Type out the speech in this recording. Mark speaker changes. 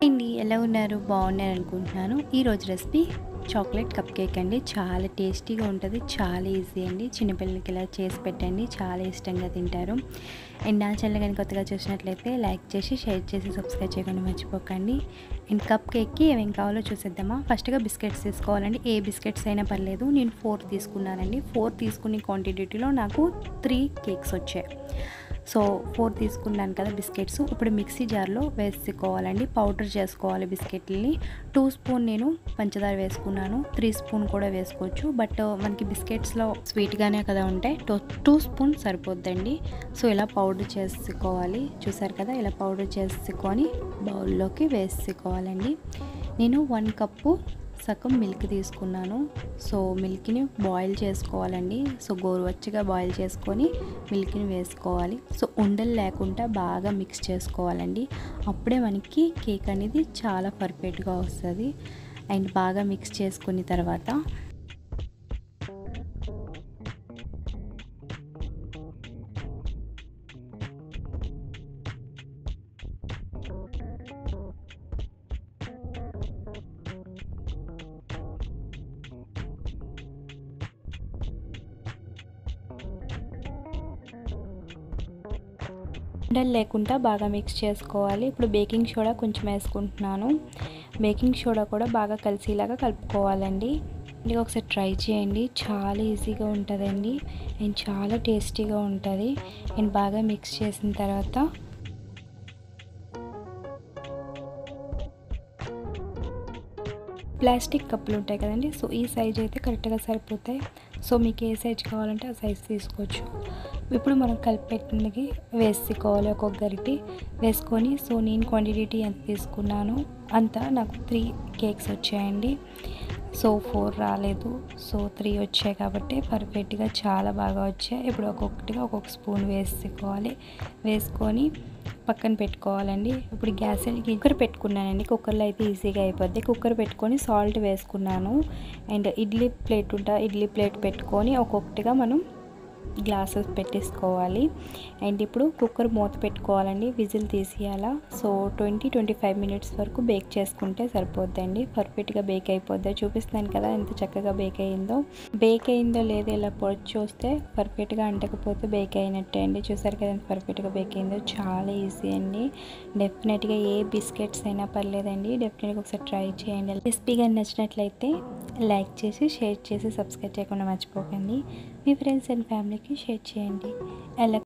Speaker 1: అండి ఎలా ఉన్నారు బాగున్నారు అనుకుంటున్నాను. ఈరోజు రెసిపీ చాక్లెట్ కప్ కేక్ అండి. చాలా టేస్టీగా ఉంటుంది, చాలా ఈజీ అండి. చిన్నపిల్లలకి ఇలా చేసి పెట్టండి, చాలా ఇష్టంగా తింటారు. అండ్ నా ఛానల్ కానీ కొత్తగా చూసినట్లయితే లైక్ చేసి షేర్ చేసి సబ్స్క్రైబ్ చేయకుండా మర్చిపోకండి. అండ్ కప్ కేక్కి ఏమేం కావాలో చూసేద్దామా. ఫస్ట్గా బిస్కెట్స్ తీసుకోవాలండి. ఏ బిస్కెట్స్ అయినా పర్లేదు. నేను 4 తీసుకున్నానండి. 4 తీసుకునే క్వాంటిటీలో నాకు 3 కేక్స్ వచ్చాయి. సో 4 తీసుకున్నాను కదా బిస్కెట్స్. ఇప్పుడు మిక్సీ జార్లో వేసుకోవాలండి. పౌడర్ చేసుకోవాలి బిస్కెట్లని. 2 స్పూన్ నేను పంచదార వేసుకున్నాను. 3 స్పూన్ కూడా వేసుకోవచ్చు. బట్ మనకి బిస్కెట్స్లో స్వీట్గానే కదా ఉంటాయి. 2 స్పూన్ సరిపోద్దండి. సో ఇలా పౌడర్ చేసుకోవాలి. చూసారు కదా, ఇలా పౌడర్ చేసుకొని బౌల్లోకి వేసుకోవాలండి. నేను 1 కప్పు సగం మిల్క్ తీసుకున్నాను. సో మిల్క్ని బాయిల్ చేసుకోవాలండి. సో గోరువెచ్చగా బాయిల్ చేసుకొని మిల్క్ని వేసుకోవాలి. సో ఉండలు లేకుండా బాగా మిక్స్ చేసుకోవాలండి. అప్పుడే మనకి కేక్ అనేది చాలా పర్ఫెక్ట్గా వస్తుంది. అండ్ బాగా మిక్స్ చేసుకున్న తర్వాత ఉండలు లేకుండా బాగా మిక్స్ చేసుకోవాలి. ఇప్పుడు బేకింగ్ సోడా కొంచెం వేసుకుంటున్నాను. బేకింగ్ సోడా కూడా బాగా కలిసేలాగా కలుపుకోవాలండి. ఇది ఒకసారి ట్రై చేయండి, చాలా ఈజీగా ఉంటుందండి అండ్ చాలా టేస్టీగా ఉంటుంది. అండ్ బాగా మిక్స్ చేసిన తర్వాత ప్లాస్టిక్ కప్పులు ఉంటాయి కదండి. సో ఈ సైజ్ అయితే కరెక్ట్గా సరిపోతాయి. సో మీకు ఏ సైజ్ కావాలంటే ఆ సైజ్ తీసుకోవచ్చు. ఇప్పుడు మనం కలిపెట్టినకి వేసుకోవాలి. ఒక్కొక్క గరిటె వేసుకొని, సో నేను క్వాంటిటీ ఎంత తీసుకున్నాను అంతా నాకు 3 కేక్స్ వచ్చాయండి. సో 4 రాలేదు, సో 3 వచ్చాయి కాబట్టి పర్ఫెక్ట్గా చాలా బాగా వచ్చాయి. ఇప్పుడు ఒక్కొక్కటిగా ఒక్కొక్క స్పూన్ వేసుకోవాలి. వేసుకొని పక్కన పెట్టుకోవాలండి. ఇప్పుడు గ్యాస్ కుక్కర్ పెట్టుకున్నానండి. కుక్కర్లో అయితే ఈజీగా అయిపోద్ది. కుక్కర్ పెట్టుకొని సాల్ట్ వేసుకున్నాను. అండ్ ఇడ్లీ ప్లేట్ పెట్టుకొని ఒక్కొక్కటిగా మనం గ్లాసెస్ పెట్టేసుకోవాలి. అండ్ ఇప్పుడు కుక్కర్ మూత పెట్టుకోవాలండి. విజిల్ తీసేయాలా. సో 20-25 మినిట్స్ వరకు బేక్ చేసుకుంటే సరిపోద్దండి. పర్ఫెక్ట్గా బేక్ అయిపోద్ది. చూపిస్తాను కదా ఎంత చక్కగా బేక్ అయిందో లేదో ఇలా పొడి చూస్తే పర్ఫెక్ట్గా అంటకపోతే బేక్ అయినట్టే అండి. చూసారు కదా ఎంత పర్ఫెక్ట్గా బేక్ అయిందో. చాలా ఈజీ అండి. డెఫినెట్గా ఏ బిస్కెట్స్ అయినా పర్లేదండి, డెఫినెట్గా ఒకసారి ట్రై చేయండి. రెసిపీగా నచ్చినట్లయితే లైక్ చేసి షేర్ చేసి సబ్స్క్రైబ్ చేయకుండా మర్చిపోకండి. మీ ఫ్రెండ్స్ అండ్ ఫ్యామిలీకి షేర్ చేయండి. ఎలా